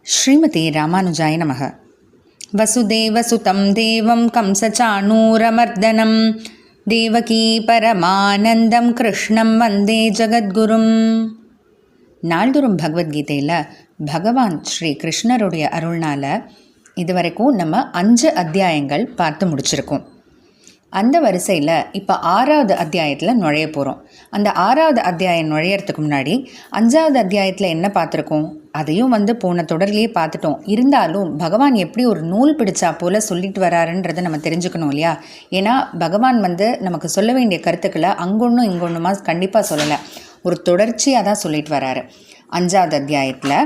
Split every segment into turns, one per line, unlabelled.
ஸ்ரீமதி ராமானுஜாய நமக. வசுதேவசுதம் தேவம் கம்சச்சாணூரமர்தனம் தேவகீ பரமானந்தம் கிருஷ்ணம் வந்தே ஜகத்குரும். நாள்தோறும் பகவத்கீதையில் பகவான் ஸ்ரீ கிருஷ்ணருடைய அருள்னால் இதுவரைக்கும் நம்ம 5 அத்தியாயங்கள் பார்த்து முடிச்சிருக்கோம். அந்த வரிசையில் இப்போ 6வது அத்தியாயத்தில் நுழைய போகிறோம். அந்த 6வது அத்தியாயம் நுழையிறதுக்கு முன்னாடி 5வது அத்தியாயத்தில் என்ன பார்த்துருக்கோம், அதையும் போன தொடர்லேயே பார்த்துட்டோம். இருந்தாலும் பகவான் எப்படி ஒரு நூல் பிடிச்சா போல் சொல்லிட்டு வராருன்றதை நம்ம தெரிஞ்சுக்கணும் இல்லையா? ஏன்னா பகவான் நமக்கு சொல்ல வேண்டிய கருத்துக்களை அங்கொன்றும் இங்கொன்றுமா கண்டிப்பாக சொல்லலை, ஒரு தொடர்ச்சியாக தான் சொல்லிட்டு வராரு. 5வது அத்தியாயத்தில்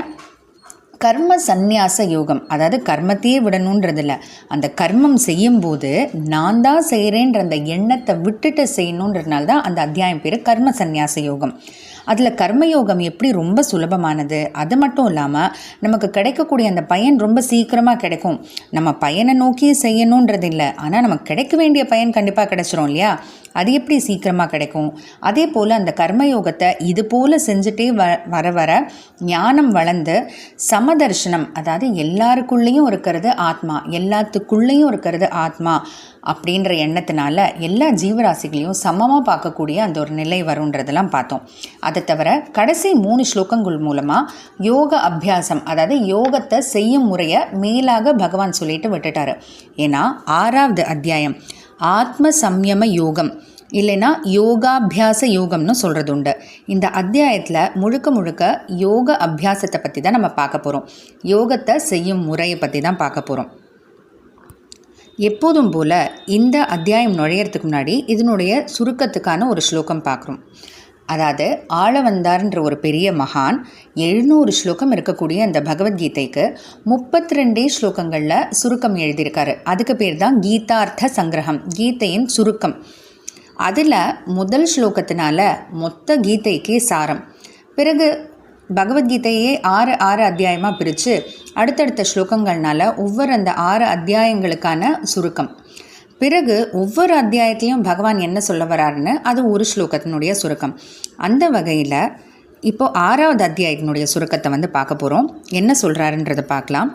கர்ம சந்நியாச யோகம், அதாவது கர்மத்தையே விடணுன்றதில்ல, அந்த கர்மம் செய்யும்போது நான் தான் செய்கிறேன்ற அந்த எண்ணத்தை விட்டுட்டு செய்யணுன்றதுனால தான் அந்த அத்தியாயம் பேர் கர்ம சந்நியாச யோகம். அதில் கர்மயோகம் எப்படி ரொம்ப சுலபமானது, அது மட்டும் இல்லாமல் நமக்கு கிடைக்கக்கூடிய அந்த பயன் ரொம்ப சீக்கிரமாக கிடைக்கும். நம்ம பயனை நோக்கி செய்யணுன்றது இல்லை, ஆனால் நமக்கு கிடைக்க வேண்டிய பயன் கண்டிப்பாக கிடைச்சிரும் இல்லையா? அது எப்படி சீக்கிரமாக கிடைக்கும்? அதே போல் அந்த கர்மயோகத்தை இது போல் செஞ்சுட்டே வர வர ஞானம் வளர்ந்து சமதர்ஷனம், அதாவது எல்லாருக்குள்ளேயும் இருக்கிறது ஆத்மா, எல்லாத்துக்குள்ளேயும் இருக்கிறது ஆத்மா அப்படின்ற எண்ணத்தினால எல்லா ஜீவராசிகளையும் சமமாக பார்க்கக்கூடிய அந்த ஒரு நிலை வருன்றதெல்லாம் பார்த்தோம். அதை தவிர கடைசி 3 ஸ்லோகங்கள் மூலமாக யோக அபியாசம், அதாவது யோகத்தை செய்யும் முறையை மேலாக பகவான் சொல்லிட்டு விட்டுட்டாரு. ஏன்னா 6வது அத்தியாயம் ஆத்ம சம்யம யோகம், இல்லைன்னா யோகாபியாச யோகம்னு சொல்கிறது உண்டு. இந்த அத்தியாயத்தில் முழுக்க முழுக்க யோக அபியாசத்தை பற்றி தான் நம்ம பார்க்க போகிறோம். யோகத்தை செய்யும் முறையை பற்றி தான் பார்க்க போகிறோம். எப்போதும் போல் இந்த அத்தியாயம் நுழையிறதுக்கு முன்னாடி இதனுடைய சுருக்கத்துக்கான ஒரு ஸ்லோகம் பார்க்குறோம். அதாவது ஆளவந்தார்ன்ற ஒரு பெரிய மகான் 700 ஸ்லோகம் இருக்கக்கூடிய அந்த பகவத்கீதைக்கு 32 ஸ்லோகங்களில் சுருக்கம் எழுதியிருக்காரு. அதுக்கு பேர் தான் கீதார்த்த சங்கிரகம், கீதையின் சுருக்கம். அதில் முதல் ஸ்லோகத்தினால மொத்த கீதைக்கே சாரம். பிறகு பகவத்கீதையே 6 அத்தியாயமாக பிரித்து அடுத்தடுத்த ஸ்லோகங்கள்னால ஒவ்வொரு அந்த 6 அத்தியாயங்களுக்கான சுருக்கம். பிறகு ஒவ்வொரு அத்தியாயத்திலையும் பகவான் என்ன சொல்ல வராருன்னு அது ஒரு ஸ்லோகத்தினுடைய சுருக்கம். அந்த வகையில் இப்போது 6வது அத்தியாயத்தினுடைய சுருக்கத்தை பார்க்க போகிறோம். என்ன சொல்கிறாருன்றதை பார்க்கலாம்.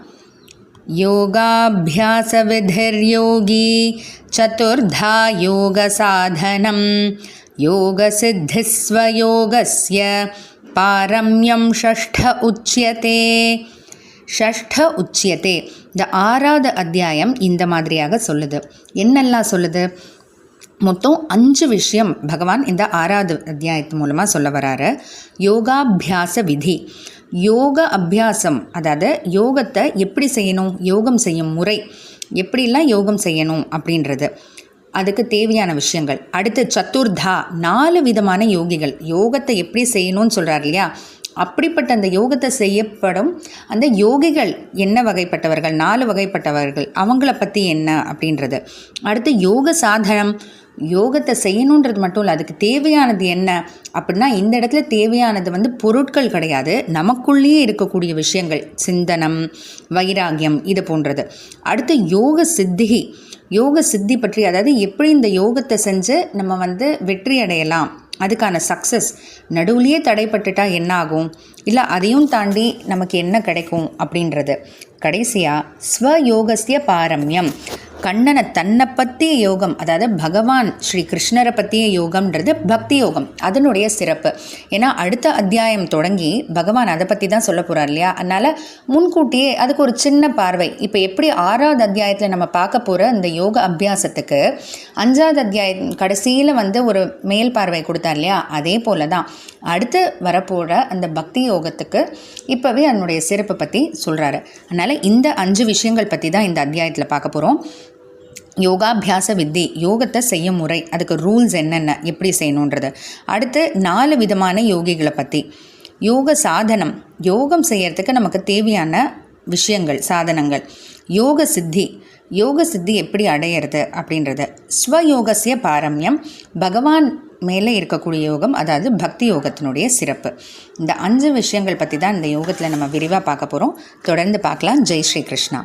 யோகாபியாச விதிர்யோகி சதுர்தா யோக சாதனம் யோக சித்திஸ்வயோகஸ்ய பாரம்யம் ஷஷ்ட உச்சியதே. ஷஷ்ட உச்சியதே, இந்த 6வது அத்தியாயம் இந்த மாதிரியாக சொல்லுது. என்னெல்லாம் சொல்லுது? மொத்தம் 5 விஷயம் பகவான் இந்த 6வது அத்தியாயத்து மூலமாக சொல்ல வராரு. யோகாபியாச விதி, யோக அபியாசம், அதாவது யோகத்தை எப்படி செய்யணும், யோகம் செய்யும் முறை, எப்படிலாம் யோகம் செய்யணும் அப்படின்றது, அதுக்கு தேவையான விஷயங்கள். அடுத்து சதுர்தா, 4 விதமான யோகிகள், யோகத்தை எப்படி செய்யணும்னு சொல்கிறார் இல்லையா? அப்படிப்பட்ட அந்த யோகத்தை செய்யப்படும் அந்த யோகிகள் என்ன வகைப்பட்டவர்கள், 4 வகைப்பட்டவர்கள், அவங்கள பற்றி என்ன அப்படின்றது. அடுத்து யோக சாதனம், யோகத்தை செய்யணுன்றது மட்டும் இல்லை, அதுக்கு தேவையானது என்ன அப்படின்னா, இந்த இடத்துல தேவையானது பொருட்கள் கிடையாது, நமக்குள்ளேயே இருக்கக்கூடிய விஷயங்கள், சிந்தனம், வைராகியம், இது போன்றது. அடுத்து யோக சித்தி, யோக சித்தி பற்றி, அதாவது எப்படி இந்த யோகத்தை செஞ்சு நம்ம வெற்றி அடையலாம், அதுக்கான சக்ஸஸ், நடுவுலையே தடைப்பட்டுட்டா என்ன ஆகும், இல்லை அதையும் தாண்டி நமக்கு என்ன கிடைக்கும் அப்படின்றது. கடைசியாக ஸ்வயோகஸ்ய பாரம்யம், கண்ணனை தன்னை பற்றிய யோகம், அதாவது பகவான் ஸ்ரீ கிருஷ்ணரை பற்றிய யோகம்ன்றது பக்தி யோகம், அதனுடைய சிறப்பு. ஏன்னா அடுத்த அத்தியாயம் தொடங்கி பகவான் அதை பற்றி தான் சொல்ல போகிறார் இல்லையா? அதனால் முன்கூட்டியே அதுக்கு ஒரு சின்ன பார்வை. இப்போ எப்படி 6வது அத்தியாயத்தில் நம்ம பார்க்க போகிற அந்த யோக அபியாசத்துக்கு 5வது அத்தியாயம் கடைசியில் ஒரு மேல் பார்வை கொடுத்தார் இல்லையா? அதே போல தான் அடுத்து வரப்போகிற அந்த பக்தி யோகத்துக்கு இப்போவே அதனுடைய சிறப்பை பற்றி சொல்கிறாரு. அதனால் இந்த 5 விஷயங்கள் பற்றி தான் இந்த அத்தியாயத்தில் பார்க்க போகிறோம். யோகாபியாச வித்தி, யோகத்தை செய்யும் முறை, அதுக்கு ரூல்ஸ் என்னென்ன, எப்படி செய்யணுன்றது. அடுத்து 4 விதமான யோகிகளை பற்றி. யோக சாதனம், யோகம் செய்யறதுக்கு நமக்கு தேவையான விஷயங்கள், சாதனங்கள். யோக சித்தி, யோக சித்தி எப்படி அடையிறது அப்படின்றது. ஸ்வயோகசிய பாரம்யம், பகவான் மேலே இருக்கக்கூடிய யோகம், அதாவது பக்தி யோகத்தினுடைய சிறப்பு. இந்த 5 விஷயங்கள் பற்றி தான் இந்த யோகத்தில் நம்ம விரிவாக பார்க்க போகிறோம். தொடர்ந்து பார்க்கலாம். ஜெய் ஸ்ரீ கிருஷ்ணா.